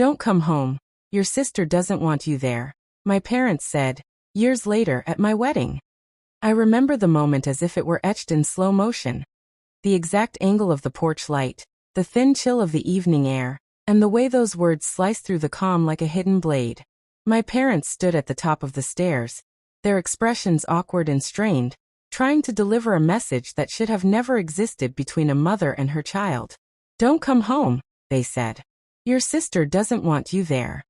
Don't come home. Your sister doesn't want you there, my parents said, years later at my wedding. I remember the moment as if it were etched in slow motion. The exact angle of the porch light, the thin chill of the evening air, and the way those words sliced through the calm like a hidden blade. My parents stood at the top of the stairs, their expressions awkward and strained, trying to deliver a message that should have never existed between a mother and her child. Don't come home, they said. Your sister doesn't want you there.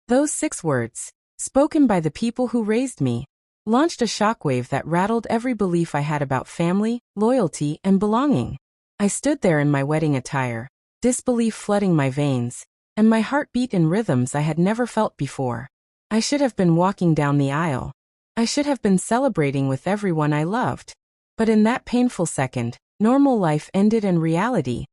Those 6 words, spoken by the people who raised me, launched a shockwave that rattled every belief I had about family, loyalty, and belonging. I stood there in my wedding attire, disbelief flooding my veins, and my heart beat in rhythms I had never felt before. I should have been walking down the aisle. I should have been celebrating with everyone I loved. But in that painful second, normal life ended and reality,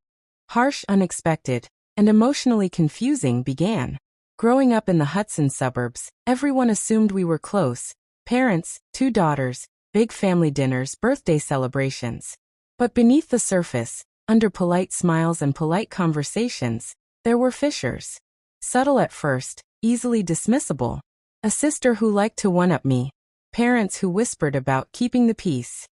harsh, unexpected, and emotionally confusing, began. Growing up in the Hudson suburbs, everyone assumed we were close. Parents, 2 daughters, big family dinners, birthday celebrations. But beneath the surface, under polite smiles and polite conversations, there were fissures. Subtle at first, easily dismissible. A sister who liked to one-up me. Parents who whispered about keeping the peace.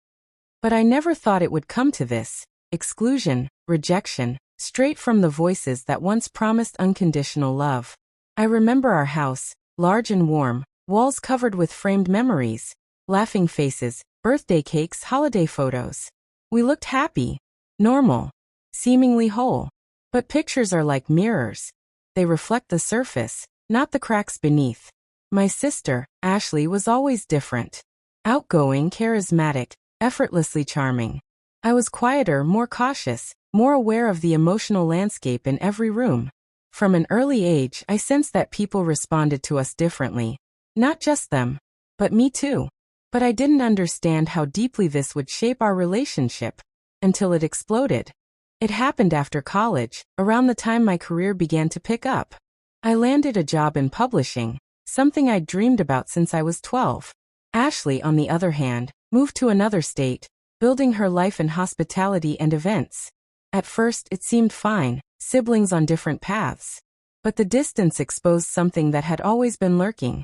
But I never thought it would come to this. Exclusion, rejection, straight from the voices that once promised unconditional love. I remember our house, large and warm, walls covered with framed memories, laughing faces, birthday cakes, holiday photos. We looked happy, normal, seemingly whole. But pictures are like mirrors. They reflect the surface, not the cracks beneath. My sister, Ashley, was always different. Outgoing, charismatic, effortlessly charming. I was quieter, more cautious, more aware of the emotional landscape in every room. From an early age, I sensed that people responded to us differently. Not just them, but me too. But I didn't understand how deeply this would shape our relationship, until it exploded. It happened after college, around the time my career began to pick up. I landed a job in publishing, something I'd dreamed about since I was 12. Ashley, on the other hand, moved to another state, building her life in hospitality and events. At first, it seemed fine, siblings on different paths. But the distance exposed something that had always been lurking.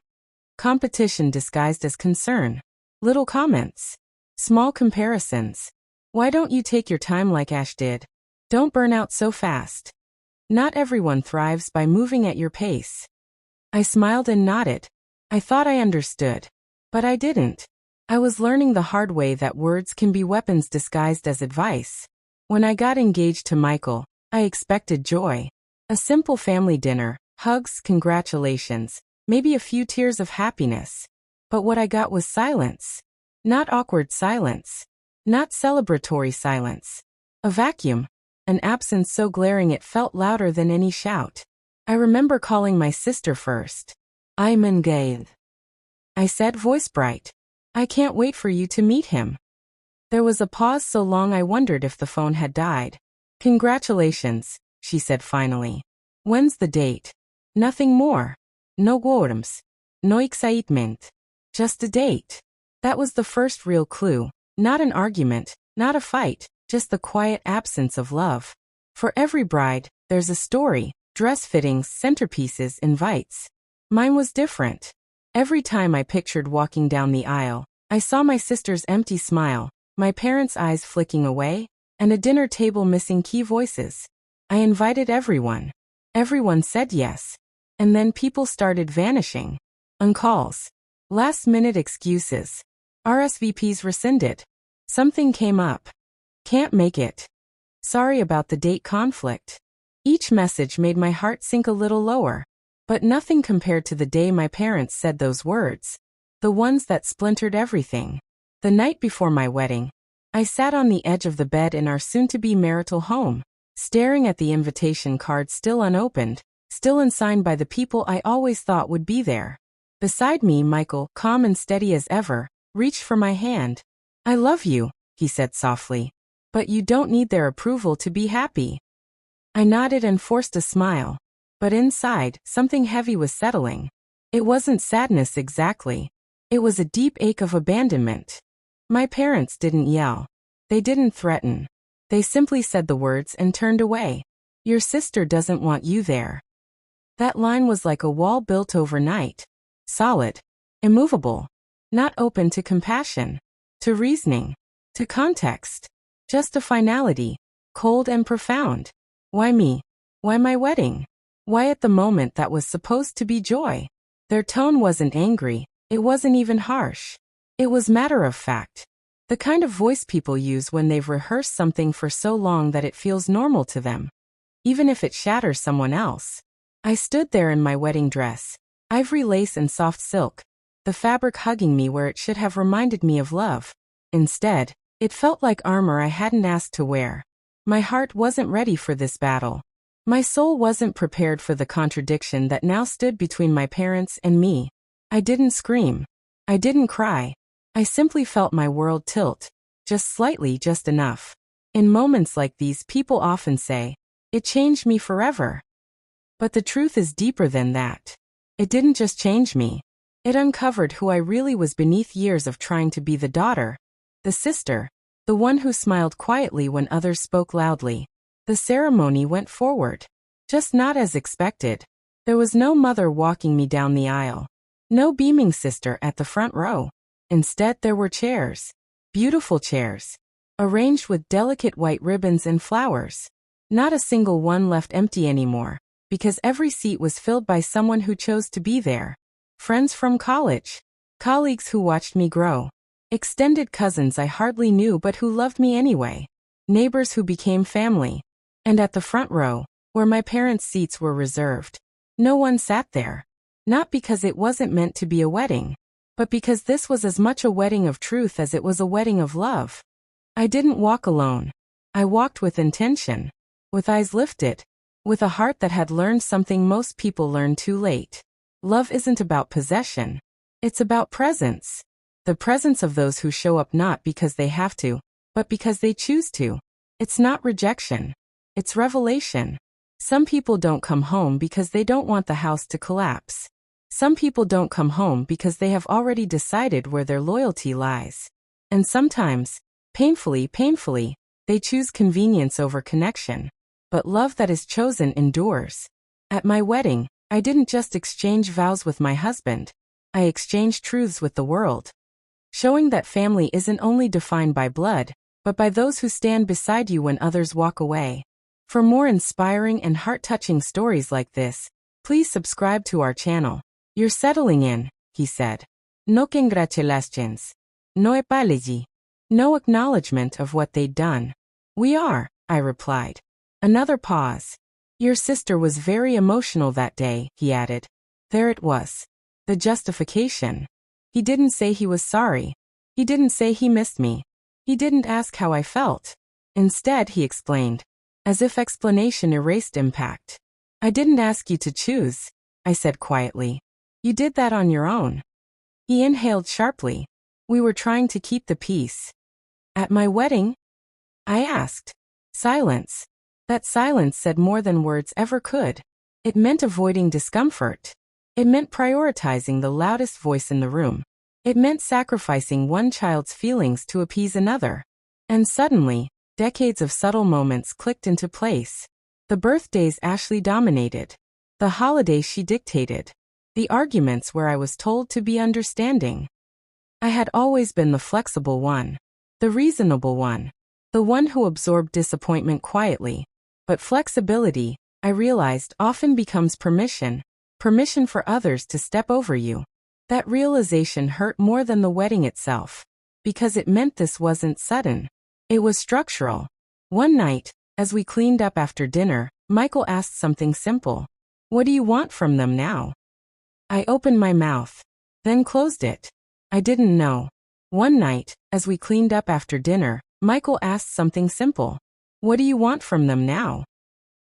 Competition disguised as concern. Little comments. Small comparisons. Why don't you take your time like Ash did? Don't burn out so fast. Not everyone thrives by moving at your pace. I smiled and nodded. I thought I understood. But I didn't. I was learning the hard way that words can be weapons disguised as advice. When I got engaged to Michael, I expected joy. A simple family dinner, hugs, congratulations, maybe a few tears of happiness. But what I got was silence. Not awkward silence. Not celebratory silence. A vacuum. An absence so glaring it felt louder than any shout. I remember calling my sister first. I'm engaged, I said, voice bright. I can't wait for you to meet him. There was a pause so long I wondered if the phone had died. Congratulations, she said finally. When's the date? Nothing more. No worms. No excitement. Just a date. That was the first real clue. Not an argument, not a fight, just the quiet absence of love. For every bride, there's a story. Dress fittings, centerpieces, invites. Mine was different. Every time I pictured walking down the aisle, I saw my sister's empty smile, my parents' eyes flicking away, and a dinner table missing key voices. I invited everyone. Everyone said yes. And then people started vanishing. On calls. Last-minute excuses. RSVPs rescinded. Something came up. Can't make it. Sorry about the date conflict. Each message made my heart sink a little lower. But nothing compared to the day my parents said those words. The ones that splintered everything. The night before my wedding, I sat on the edge of the bed in our soon-to-be marital home, staring at the invitation card still unopened, still unsigned by the people I always thought would be there. Beside me, Michael, calm and steady as ever, reached for my hand. I love you, he said softly. But you don't need their approval to be happy. I nodded and forced a smile. But inside, something heavy was settling. It wasn't sadness exactly. It was a deep ache of abandonment. My parents didn't yell. They didn't threaten. They simply said the words and turned away. Your sister doesn't want you there. That line was like a wall built overnight. Solid. Immovable. Not open to compassion. To reasoning. To context. Just a finality. Cold and profound. Why me? Why my wedding? Why at the moment that was supposed to be joy? Their tone wasn't angry. It wasn't even harsh. It was matter of fact. The kind of voice people use when they've rehearsed something for so long that it feels normal to them, even if it shatters someone else. I stood there in my wedding dress, ivory lace and soft silk, the fabric hugging me where it should have reminded me of love. Instead, it felt like armor I hadn't asked to wear. My heart wasn't ready for this battle. My soul wasn't prepared for the contradiction that now stood between my parents and me. I didn't scream. I didn't cry. I simply felt my world tilt. Just slightly, just enough. In moments like these, people often say, "It changed me forever." But the truth is deeper than that. It didn't just change me. It uncovered who I really was beneath years of trying to be the daughter, the sister, the one who smiled quietly when others spoke loudly. The ceremony went forward. Just not as expected. There was no mother walking me down the aisle. No beaming sister at the front row. Instead, there were chairs. Beautiful chairs. Arranged with delicate white ribbons and flowers. Not a single one left empty anymore, because every seat was filled by someone who chose to be there. Friends from college. Colleagues who watched me grow. Extended cousins I hardly knew but who loved me anyway. Neighbors who became family. And at the front row, where my parents' seats were reserved, no one sat there. Not because it wasn't meant to be a wedding, but because this was as much a wedding of truth as it was a wedding of love. I didn't walk alone. I walked with intention, with eyes lifted, with a heart that had learned something most people learn too late. Love isn't about possession. It's about presence. The presence of those who show up not because they have to, but because they choose to. It's not rejection. It's revelation. Some people don't come home because they don't want the house to collapse. Some people don't come home because they have already decided where their loyalty lies. And sometimes, painfully, they choose convenience over connection. But love that is chosen endures. At my wedding, I didn't just exchange vows with my husband. I exchanged truths with the world. Showing that family isn't only defined by blood, but by those who stand beside you when others walk away. For more inspiring and heart-touching stories like this, please subscribe to our channel. You're settling in, he said. No congratulations. No apology. No acknowledgement of what they'd done. We are, I replied. Another pause. Your sister was very emotional that day, he added. There it was. The justification. He didn't say he was sorry. He didn't say he missed me. He didn't ask how I felt. Instead, he explained, as if explanation erased impact. I didn't ask you to choose, I said quietly. You did that on your own. He inhaled sharply. We were trying to keep the peace. At my wedding? I asked. Silence. That silence said more than words ever could. It meant avoiding discomfort. It meant prioritizing the loudest voice in the room. It meant sacrificing one child's feelings to appease another. And suddenly, decades of subtle moments clicked into place. The birthdays Ashley dominated. The holidays she dictated. The arguments where I was told to be understanding. I had always been the flexible one. The reasonable one. The one who absorbed disappointment quietly. But flexibility, I realized, often becomes permission. Permission for others to step over you. That realization hurt more than the wedding itself. Because it meant this wasn't sudden. It was structural. One night, as we cleaned up after dinner, Michael asked something simple. What do you want from them now? I opened my mouth. Then closed it. I didn't know. One night, as we cleaned up after dinner, Michael asked something simple. What do you want from them now?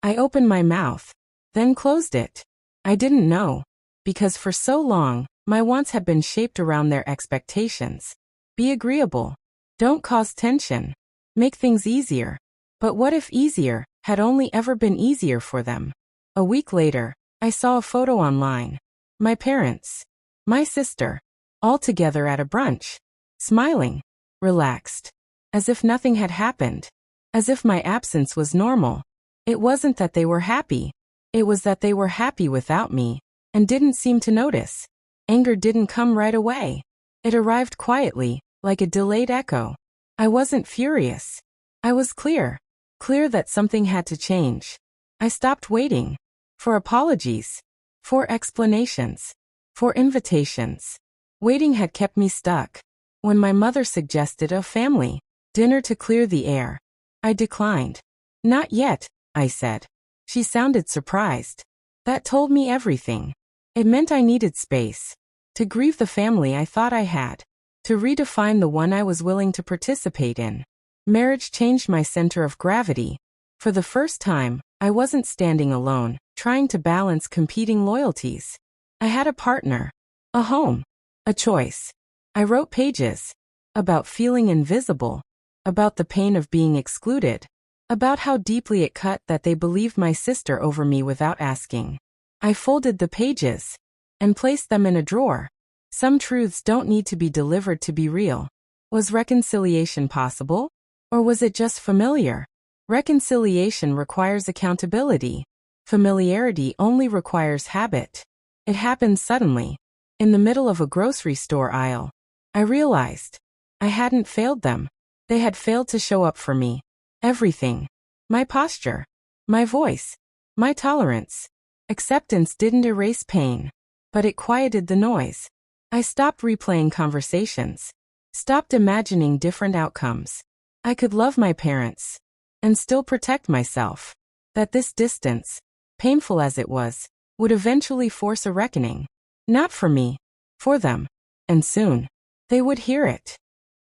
I opened my mouth. Then closed it. I didn't know. Because for so long, my wants had been shaped around their expectations. Be agreeable. Don't cause tension. Make things easier. But what if easier had only ever been easier for them? A week later, I saw a photo online. My parents. My sister. All together at a brunch. Smiling. Relaxed. As if nothing had happened. As if my absence was normal. It wasn't that they were happy. It was that they were happy without me and didn't seem to notice. Anger didn't come right away. It arrived quietly, like a delayed echo. I wasn't furious. I was clear. Clear that something had to change. I stopped waiting. For apologies. For explanations. For invitations. Waiting had kept me stuck. When my mother suggested a family dinner to clear the air, I declined. Not yet, I said. She sounded surprised. That told me everything. It meant I needed space. To grieve the family I thought I had. To redefine the one I was willing to participate in. Marriage changed my center of gravity. For the first time, I wasn't standing alone, trying to balance competing loyalties. I had a partner. A home. A choice. I wrote pages. About feeling invisible. About the pain of being excluded. About how deeply it cut that they believed my sister over me without asking. I folded the pages and placed them in a drawer. Some truths don't need to be delivered to be real. Was reconciliation possible? Or was it just familiar? Reconciliation requires accountability. Familiarity only requires habit. It happened suddenly. In the middle of a grocery store aisle. I realized I hadn't failed them. They had failed to show up for me. Everything. My posture. My voice. My tolerance. Acceptance didn't erase pain, but it quieted the noise. I stopped replaying conversations. Stopped imagining different outcomes. I could love my parents and still protect myself. That this distance, painful as it was, would eventually force a reckoning. Not for me, for them. And soon, they would hear it.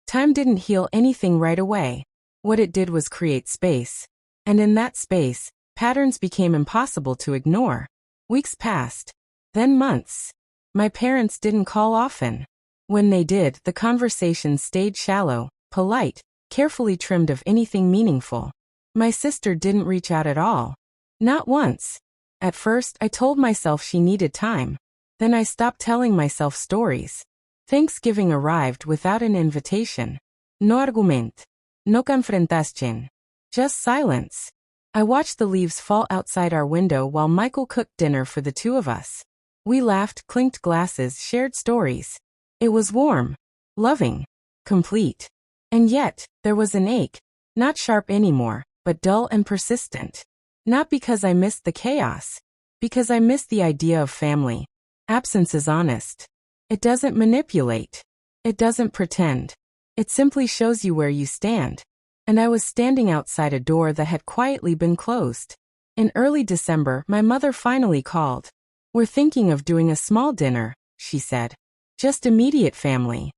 Time didn't heal anything right away. What it did was create space. And in that space, patterns became impossible to ignore. Weeks passed. Then months. My parents didn't call often. When they did, the conversation stayed shallow, polite, carefully trimmed of anything meaningful. My sister didn't reach out at all. Not once. At first, I told myself she needed time. Then I stopped telling myself stories. Thanksgiving arrived without an invitation. No argument. No confrontación. Just silence. I watched the leaves fall outside our window while Michael cooked dinner for the two of us. We laughed, clinked glasses, shared stories. It was warm, loving, complete. And yet, there was an ache. Not sharp anymore, but dull and persistent. Not because I missed the chaos. Because I missed the idea of family. Absence is honest. It doesn't manipulate. It doesn't pretend. It simply shows you where you stand. And I was standing outside a door that had quietly been closed. In early December, my mother finally called. We're thinking of doing a small dinner, she said. Just immediate family.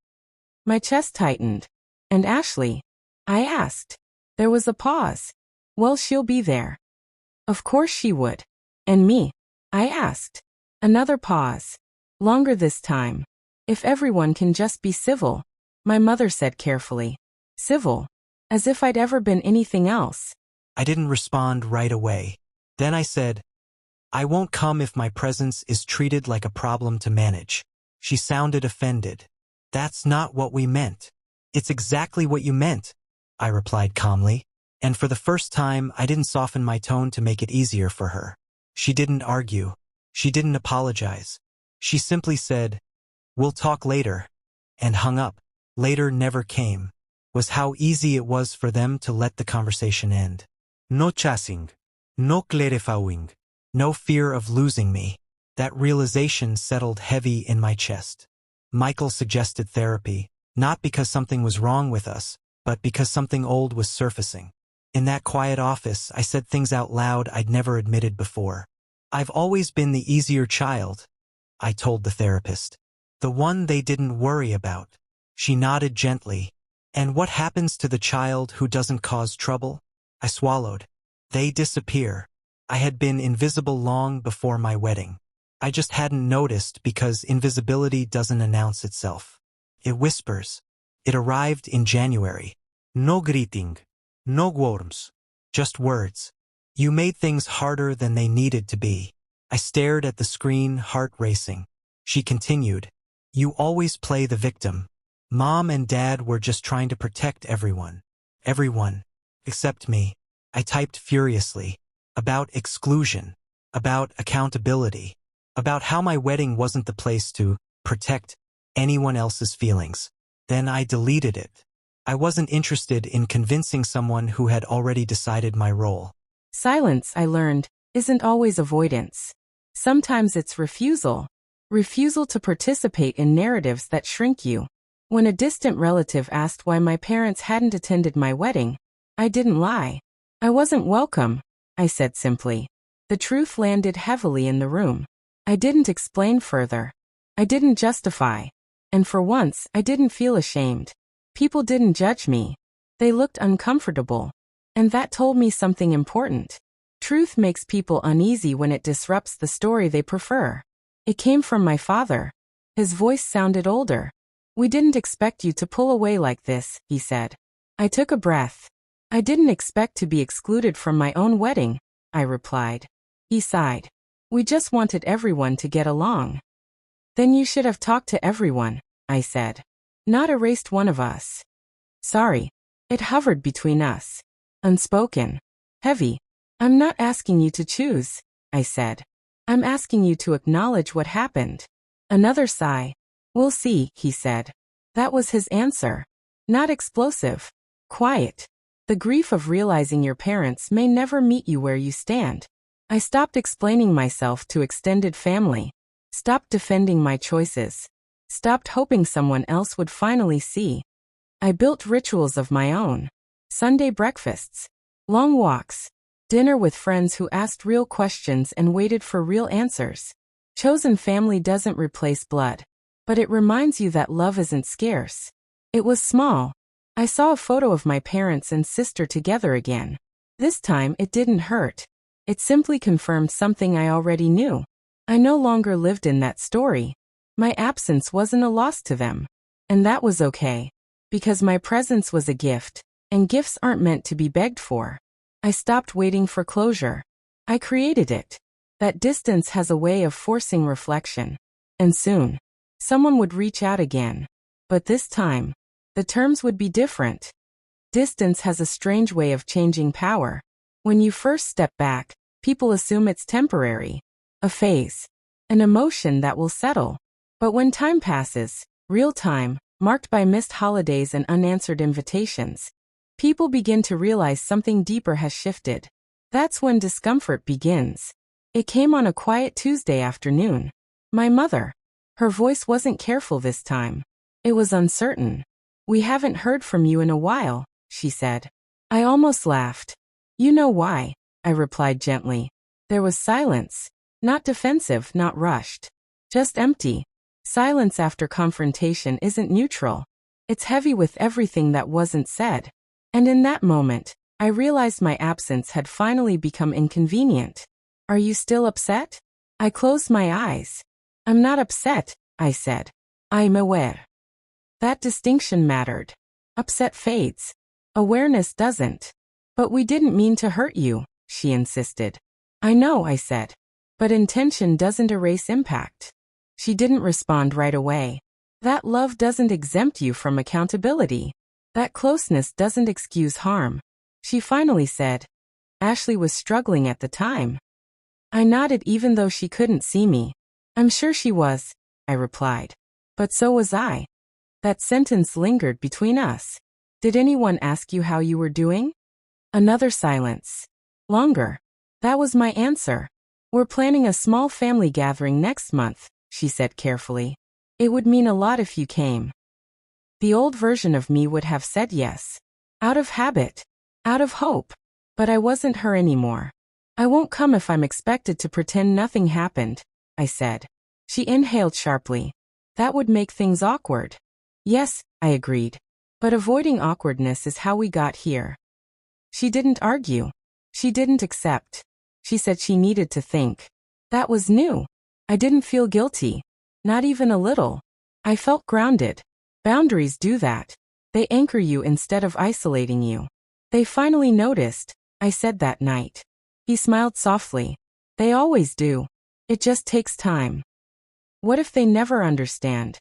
My chest tightened. And Ashley? I asked. There was a pause. Well, she'll be there. Of course she would. And me? I asked. Another pause. Longer this time. If everyone can just be civil, my mother said carefully. Civil. As if I'd ever been anything else. I didn't respond right away. Then I said, I won't come if my presence is treated like a problem to manage. She sounded offended. That's not what we meant. It's exactly what you meant, I replied calmly. And for the first time, I didn't soften my tone to make it easier for her. She didn't argue. She didn't apologize. She simply said, we'll talk later, and hung up. Later never came. Was how easy it was for them to let the conversation end. No chasing. No clarifying. No fear of losing me. That realization settled heavy in my chest. Michael suggested therapy, not because something was wrong with us, but because something old was surfacing. In that quiet office, I said things out loud I'd never admitted before. I've always been the easier child, I told the therapist. The one they didn't worry about. She nodded gently. And what happens to the child who doesn't cause trouble? I swallowed. They disappear. I had been invisible long before my wedding. I just hadn't noticed because invisibility doesn't announce itself. It whispers. It arrived in January. No greeting. No worms. Just words. You made things harder than they needed to be. I stared at the screen, heart racing. She continued. You always play the victim. Mom and Dad were just trying to protect everyone. Everyone. Except me. I typed furiously. About exclusion. about accountability, about how my wedding wasn't the place to protect anyone else's feelings. Then I deleted it. I wasn't interested in convincing someone who had already decided my role. Silence, I learned, isn't always avoidance. Sometimes it's refusal. Refusal to participate in narratives that shrink you. When a distant relative asked why my parents hadn't attended my wedding, I didn't lie. I wasn't welcome, I said simply. The truth landed heavily in the room. I didn't explain further. I didn't justify. And for once, I didn't feel ashamed. People didn't judge me. They looked uncomfortable. And that told me something important. Truth makes people uneasy when it disrupts the story they prefer. It came from my father. His voice sounded older. "We didn't expect you to pull away like this," he said. I took a breath. "I didn't expect to be excluded from my own wedding," I replied. He sighed. "We just wanted everyone to get along." "Then you should have talked to everyone," I said. "Not erased one of us." "Sorry." It hovered between us. Unspoken. Heavy. "I'm not asking you to choose," I said. "I'm asking you to acknowledge what happened." Another sigh. "We'll see," he said. That was his answer. Not explosive. Quiet. The grief of realizing your parents may never meet you where you stand. I stopped explaining myself to extended family. Stopped defending my choices. Stopped hoping someone else would finally see. I built rituals of my own. Sunday breakfasts. Long walks. Dinner with friends who asked real questions and waited for real answers. Chosen family doesn't replace blood. But it reminds you that love isn't scarce. It was small. I saw a photo of my parents and sister together again. This time it didn't hurt. It simply confirmed something I already knew. I no longer lived in that story. My absence wasn't a loss to them. And that was okay. Because my presence was a gift, and gifts aren't meant to be begged for. I stopped waiting for closure. I created it. That distance has a way of forcing reflection. And soon, someone would reach out again. But this time, the terms would be different. Distance has a strange way of changing power. When you first step back, people assume it's temporary. A phase. An emotion that will settle. But when time passes, real time, marked by missed holidays and unanswered invitations, people begin to realize something deeper has shifted. That's when discomfort begins. It came on a quiet Tuesday afternoon. My mother. Her voice wasn't careful this time. It was uncertain. "We haven't heard from you in a while," she said. I almost laughed. "You know why," I replied gently. There was silence. Not defensive, not rushed. Just empty. Silence after confrontation isn't neutral. It's heavy with everything that wasn't said. And in that moment, I realized my absence had finally become inconvenient. "Are you still upset?" I closed my eyes. "I'm not upset," I said. "I'm aware." That distinction mattered. Upset fades. Awareness doesn't. "But we didn't mean to hurt you," she insisted. "I know," I said. "But intention doesn't erase impact." She didn't respond right away. That love doesn't exempt you from accountability. That closeness doesn't excuse harm. She finally said, "Ashley was struggling at the time." I nodded even though she couldn't see me. "I'm sure she was," I replied. "But so was I." That sentence lingered between us. "Did anyone ask you how you were doing?" Another silence. Longer. That was my answer. "We're planning a small family gathering next month," she said carefully. "It would mean a lot if you came." The old version of me would have said yes. Out of habit. Out of hope. But I wasn't her anymore. "I won't come if I'm expected to pretend nothing happened," I said. She inhaled sharply. "That would make things awkward." "Yes," I agreed. "But avoiding awkwardness is how we got here." She didn't argue. She didn't accept. She said she needed to think. That was new. I didn't feel guilty. Not even a little. I felt grounded. Boundaries do that. They anchor you instead of isolating you. "They finally noticed," I said that night. He smiled softly. "They always do. It just takes time." "What if they never understand?"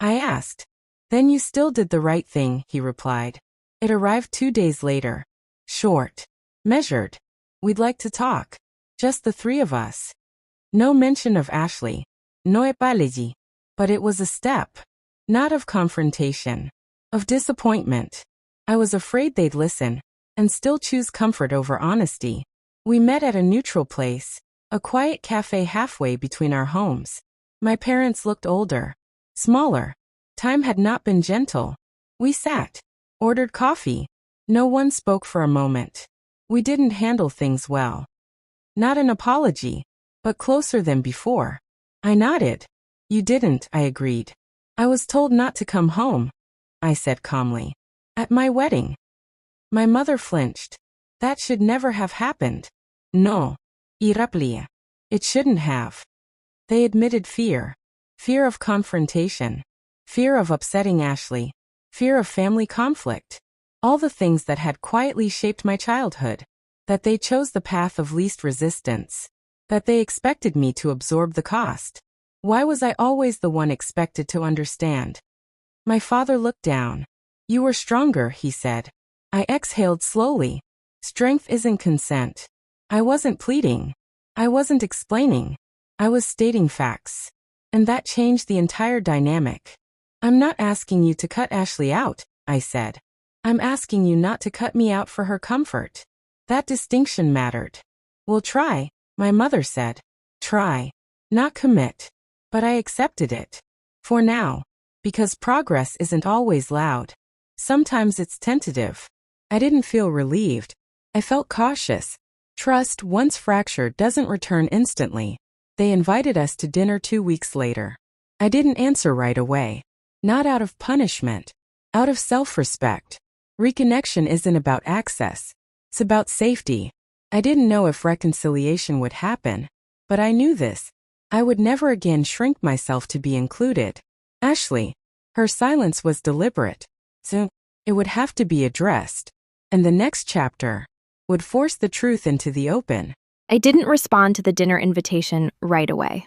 I asked. "Then you still did the right thing," he replied. It arrived 2 days later. Short. Measured. "We'd like to talk." Just the three of us. No mention of Ashley. No apology. But it was a step. Not of confrontation. Of disappointment. I was afraid they'd listen and still choose comfort over honesty. We met at a neutral place, a quiet cafe halfway between our homes. My parents looked older, smaller. Time had not been gentle. We sat, ordered coffee. No one spoke for a moment. We didn't handle things well. Not an apology, but closer than before. I nodded. You didn't, I agreed. I was told not to come home, I said calmly. At my wedding. My mother flinched. That should never have happened. No. Iraplia. It shouldn't have. They admitted fear. Fear of confrontation. Fear of upsetting Ashley. Fear of family conflict. All the things that had quietly shaped my childhood. That they chose the path of least resistance. That they expected me to absorb the cost. Why was I always the one expected to understand? My father looked down. You were stronger, he said. I exhaled slowly. Strength isn't consent. I wasn't pleading. I wasn't explaining. I was stating facts. And that changed the entire dynamic. I'm not asking you to cut Ashley out, I said. I'm asking you not to cut me out for her comfort. That distinction mattered. We'll try, my mother said. Try. Not commit. But I accepted it. For now. Because progress isn't always loud. Sometimes it's tentative. I didn't feel relieved. I felt cautious. Trust, once fractured, doesn't return instantly. They invited us to dinner 2 weeks later. I didn't answer right away. Not out of punishment. Out of self-respect. Reconnection isn't about access. It's about safety. I didn't know if reconciliation would happen. But I knew this. I would never again shrink myself to be included. Ashley. Her silence was deliberate. So, it would have to be addressed. And the next chapter would force the truth into the open. I didn't respond to the dinner invitation right away.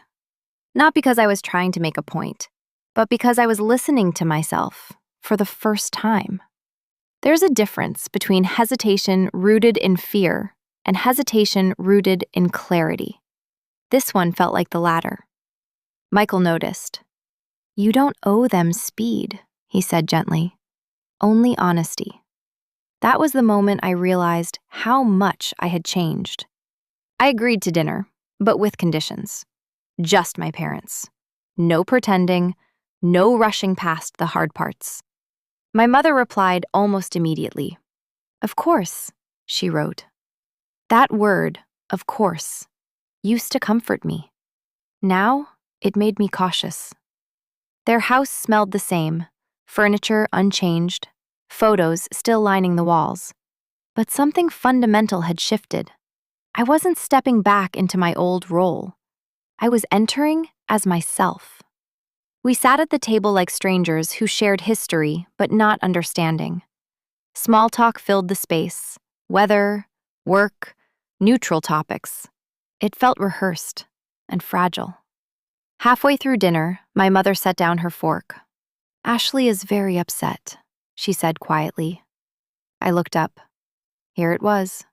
Not because I was trying to make a point, but because I was listening to myself for the first time. There's a difference between hesitation rooted in fear and hesitation rooted in clarity. This one felt like the latter. Michael noticed. You don't owe them speed, he said gently. Only honesty. That was the moment I realized how much I had changed. I agreed to dinner, but with conditions. Just my parents. No pretending, no rushing past the hard parts. My mother replied almost immediately. Of course, she wrote. That word, of course, used to comfort me. Now, it made me cautious. Their house smelled the same, furniture unchanged, photos still lining the walls. But something fundamental had shifted. I wasn't stepping back into my old role. I was entering as myself. We sat at the table like strangers who shared history but not understanding. Small talk filled the space. Weather, work, neutral topics. It felt rehearsed and fragile. Halfway through dinner, my mother set down her fork. Ashley is very upset, she said quietly. I looked up. Here it was.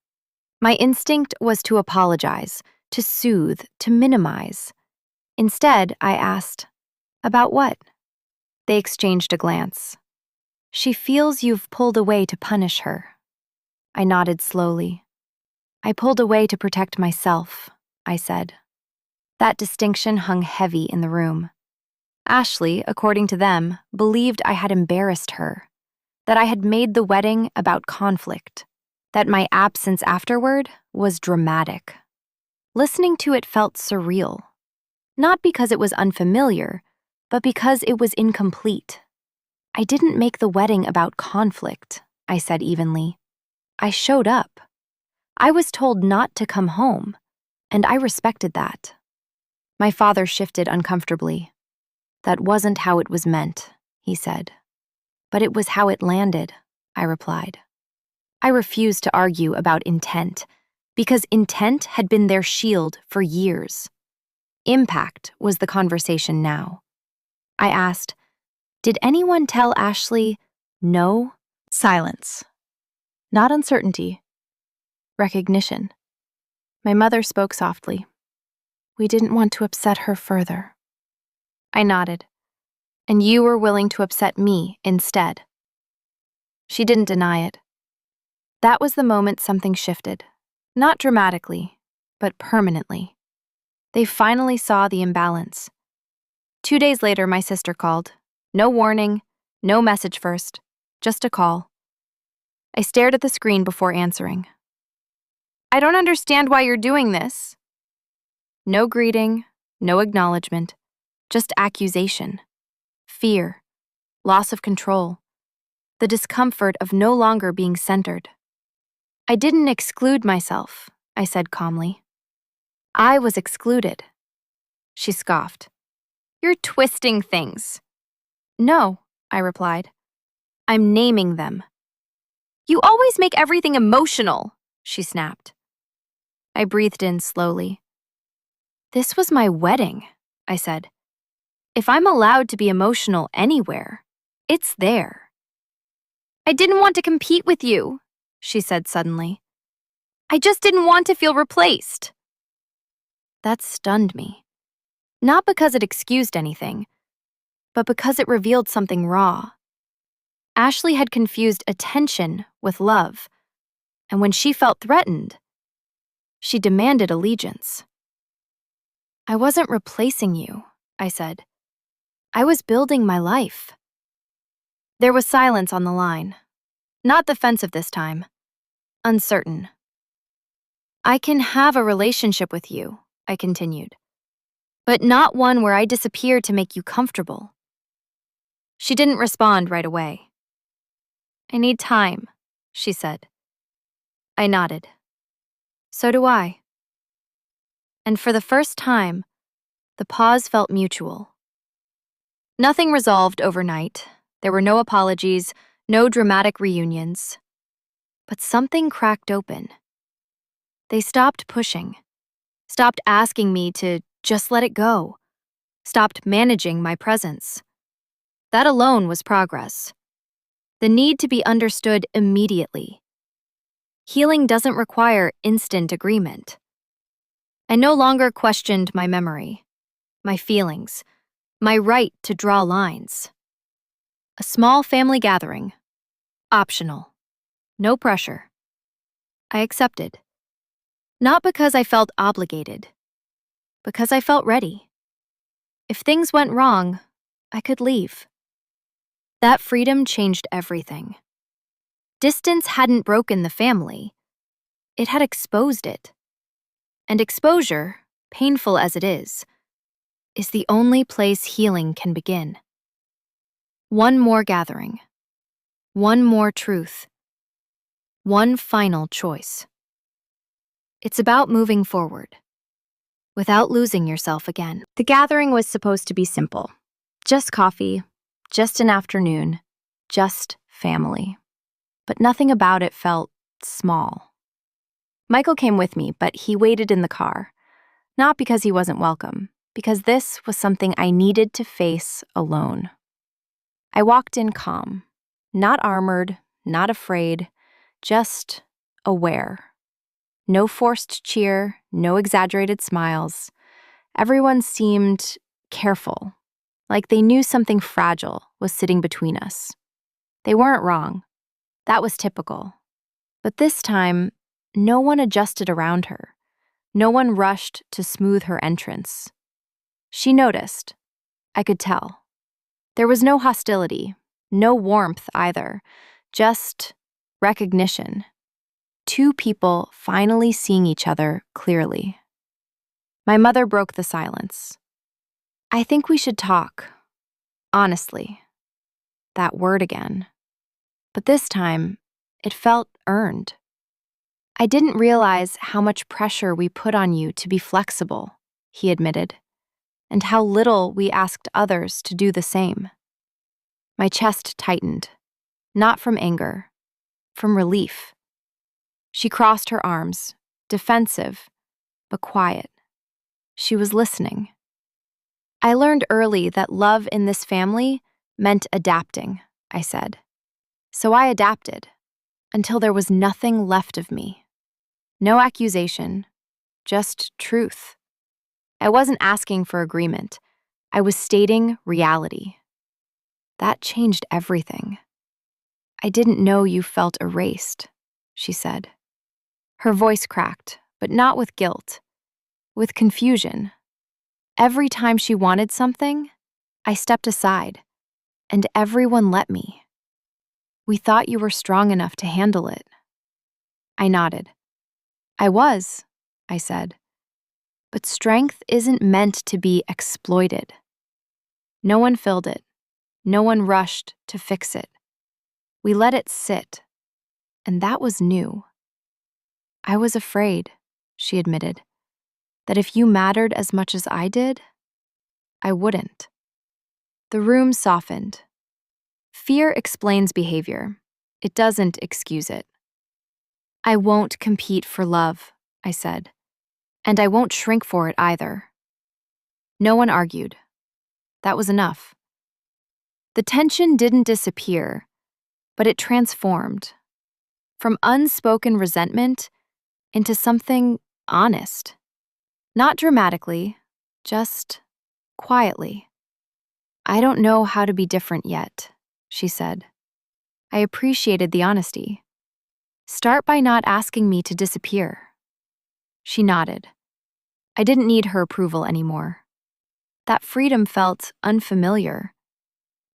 My instinct was to apologize, to soothe, to minimize. Instead, I asked, about what? They exchanged a glance. She feels you've pulled away to punish her. I nodded slowly. I pulled away to protect myself, I said. That distinction hung heavy in the room. Ashley, according to them, believed I had embarrassed her, that I had made the wedding about conflict, that my absence afterward was dramatic. Listening to it felt surreal, not because it was unfamiliar, but because it was incomplete. I didn't make the wedding about conflict, I said evenly. I showed up. I was told not to come home, and I respected that. My father shifted uncomfortably. That wasn't how it was meant, he said. But it was how it landed, I replied. I refused to argue about intent, because intent had been their shield for years. Impact was the conversation now. I asked, did anyone tell Ashley no? Silence. Not uncertainty. Recognition. My mother spoke softly. We didn't want to upset her further. I nodded. And you were willing to upset me instead. She didn't deny it. That was the moment something shifted. Not dramatically, but permanently. They finally saw the imbalance. 2 days later, my sister called. No warning, no message first, just a call. I stared at the screen before answering. I don't understand why you're doing this. No greeting, no acknowledgement, just accusation, fear, loss of control, the discomfort of no longer being centered. I didn't exclude myself, I said calmly. I was excluded. She scoffed. You're twisting things. No, I replied. I'm naming them. You always make everything emotional, she snapped. I breathed in slowly. This was my wedding, I said. If I'm allowed to be emotional anywhere, it's there. I didn't want to compete with you, she said suddenly. I just didn't want to feel replaced. That stunned me. Not because it excused anything, but because it revealed something raw. Ashley had confused attention with love, and when she felt threatened, she demanded allegiance. I wasn't replacing you, I said. I was building my life. There was silence on the line. Not defensive this time. Uncertain. I can have a relationship with you, I continued, but not one where I disappear to make you comfortable. She didn't respond right away. I need time, she said. I nodded. So do I. And for the first time, the pause felt mutual. Nothing resolved overnight. There were no apologies, no dramatic reunions. But something cracked open. They stopped pushing, stopped asking me to just let it go, stopped managing my presence. That alone was progress. The need to be understood immediately. Healing doesn't require instant agreement. I no longer questioned my memory, my feelings, my right to draw lines. A small family gathering. Optional. No pressure. I accepted. Not because I felt obligated, because I felt ready. If things went wrong, I could leave. That freedom changed everything. Distance hadn't broken the family. It had exposed it. And exposure, painful as it is the only place healing can begin. One more gathering. One more truth. One final choice. It's about moving forward, without losing yourself again. The gathering was supposed to be simple. Just coffee, just an afternoon, just family. But nothing about it felt small. Michael came with me, but he waited in the car. Not because he wasn't welcome, because this was something I needed to face alone. I walked in calm, not armored, not afraid, just aware. No forced cheer, no exaggerated smiles. Everyone seemed careful, like they knew something fragile was sitting between us. They weren't wrong. That was typical. But this time, no one adjusted around her. No one rushed to smooth her entrance. She noticed. I could tell. There was no hostility, no warmth either, just recognition. Two people finally seeing each other clearly. My mother broke the silence. I think we should talk. Honestly. That word again. But this time, it felt earned. I didn't realize how much pressure we put on you to be flexible, he admitted, and how little we asked others to do the same. My chest tightened, not from anger, from relief. She crossed her arms, defensive, but quiet. She was listening. I learned early that love in this family meant adapting, I said. So I adapted, until there was nothing left of me. No accusation, just truth. I wasn't asking for agreement. I was stating reality. That changed everything. I didn't know you felt erased, she said. Her voice cracked, but not with guilt, with confusion. Every time she wanted something, I stepped aside, and everyone let me. We thought you were strong enough to handle it. I nodded. I was, I said. But strength isn't meant to be exploited. No one filled it. No one rushed to fix it. We let it sit, and that was new. I was afraid, she admitted, that if you mattered as much as I did, I wouldn't. The room softened. Fear explains behavior. It doesn't excuse it. I won't compete for love, I said, and I won't shrink for it either. No one argued. That was enough. The tension didn't disappear, but it transformed. From unspoken resentment into something honest. Not dramatically, just quietly. I don't know how to be different yet, she said. I appreciated the honesty. Start by not asking me to disappear. She nodded. I didn't need her approval anymore. That freedom felt unfamiliar,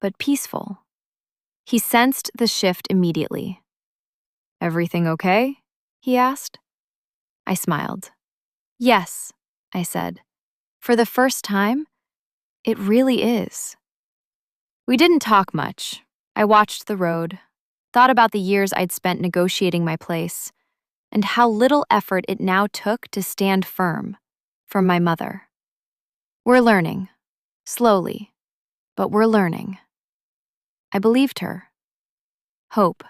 but peaceful. He sensed the shift immediately. Everything okay? He asked. I smiled. Yes, I said. For the first time, it really is. We didn't talk much. I watched the road, thought about the years I'd spent negotiating my place, and how little effort it now took to stand firm for my mother. We're learning, slowly, but we're learning. I believed her. Hope.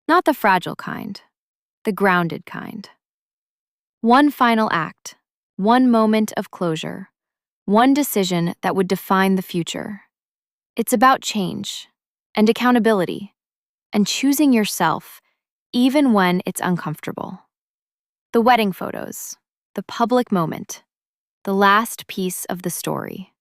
Not the fragile kind, the grounded kind. One final act, one moment of closure, one decision that would define the future. It's about change and accountability and choosing yourself even when it's uncomfortable. The wedding photos, the public moment, the last piece of the story.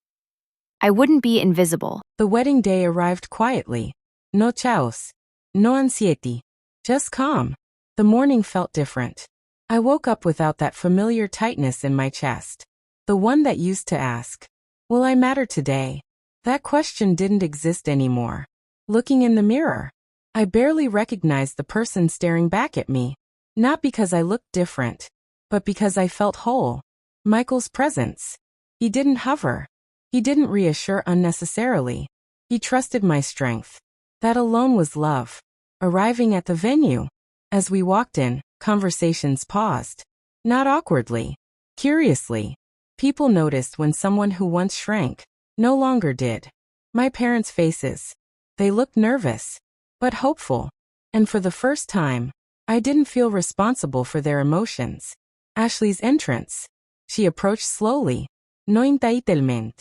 I wouldn't be invisible. The wedding day arrived quietly. No chaos. No anxiety. Just calm. The morning felt different. I woke up without that familiar tightness in my chest. The one that used to ask, will I matter today? That question didn't exist anymore. Looking in the mirror, I barely recognized the person staring back at me. Not because I looked different, but because I felt whole. Michael's presence. He didn't hover. He didn't reassure unnecessarily. He trusted my strength. That alone was love. Arriving at the venue. As we walked in, conversations paused. Not awkwardly. Curiously. People noticed when someone who once shrank no longer did. My parents' faces. They looked nervous, but hopeful. And for the first time, I didn't feel responsible for their emotions. Ashley's entrance. She approached slowly. No entitlement.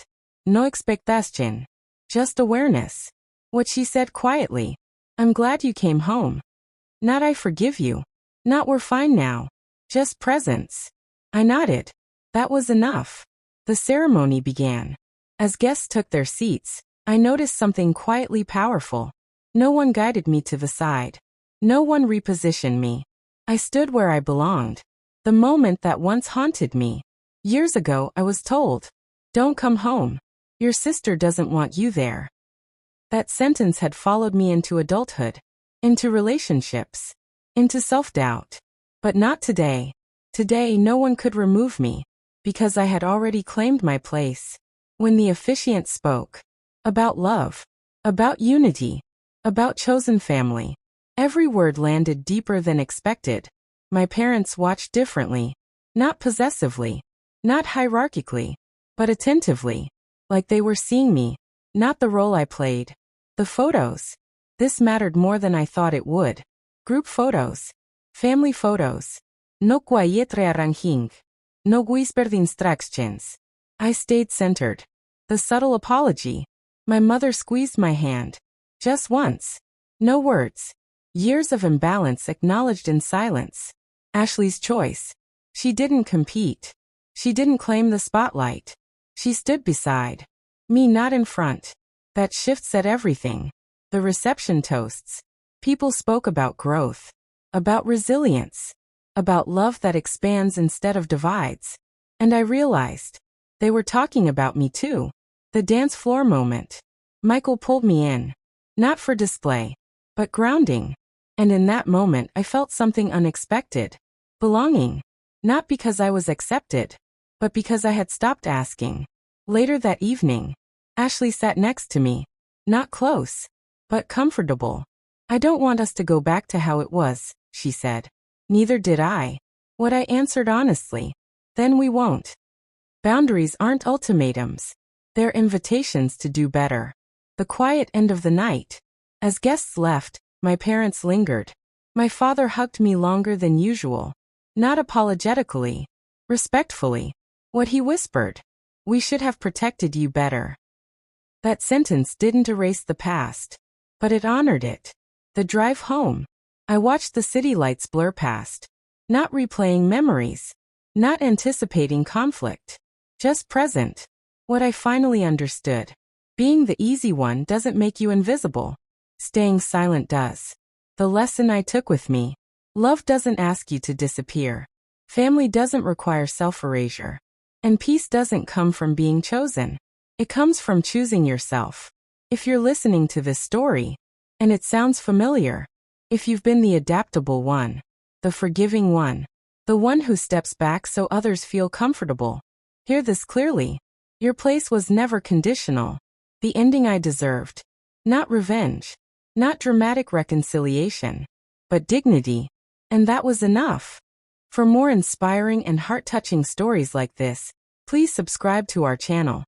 No expectation. Just awareness. What she said quietly. I'm glad you came home. Not I forgive you. Not we're fine now. Just presence. I nodded. That was enough. The ceremony began. As guests took their seats, I noticed something quietly powerful. No one guided me to the side. No one repositioned me. I stood where I belonged. The moment that once haunted me. Years ago, I was told, don't come home. Your sister doesn't want you there. That sentence had followed me into adulthood, into relationships, into self-doubt. But not today. Today, no one could remove me, because I had already claimed my place. When the officiant spoke, about love, about unity, about chosen family, every word landed deeper than expected. My parents watched differently, not possessively, not hierarchically, but attentively, like they were seeing me, not the role I played. The photos. This mattered more than I thought it would. Group photos. Family photos. No quiet rearranging. No whispered instructions. I stayed centered. The subtle apology. My mother squeezed my hand. Just once. No words. Years of imbalance acknowledged in silence. Ashley's choice. She didn't compete. She didn't claim the spotlight. She stood beside me, not in front. That shift said everything. The reception toasts. People spoke about growth, about resilience, about love that expands instead of divides. And I realized they were talking about me too. The dance floor moment. Michael pulled me in, not for display, but grounding. And in that moment I felt something unexpected. Belonging. Not because I was accepted, but because I had stopped asking. Later that evening, Ashley sat next to me. Not close, but comfortable. I don't want us to go back to how it was, she said. Neither did I. What I answered honestly. Then we won't. Boundaries aren't ultimatums. They're invitations to do better. The quiet end of the night. As guests left, my parents lingered. My father hugged me longer than usual. Not apologetically. Respectfully. What he whispered. We should have protected you better. That sentence didn't erase the past, but it honored it. The drive home. I watched the city lights blur past. Not replaying memories. Not anticipating conflict. Just present. What I finally understood. Being the easy one doesn't make you invisible. Staying silent does. The lesson I took with me. Love doesn't ask you to disappear. Family doesn't require self-erasure. And peace doesn't come from being chosen. It comes from choosing yourself. If you're listening to this story, and it sounds familiar, if you've been the adaptable one, the forgiving one, the one who steps back so others feel comfortable, hear this clearly. Your place was never conditional. The ending I deserved. Not revenge. Not dramatic reconciliation. But dignity. And that was enough. For more inspiring and heart-touching stories like this, please subscribe to our channel.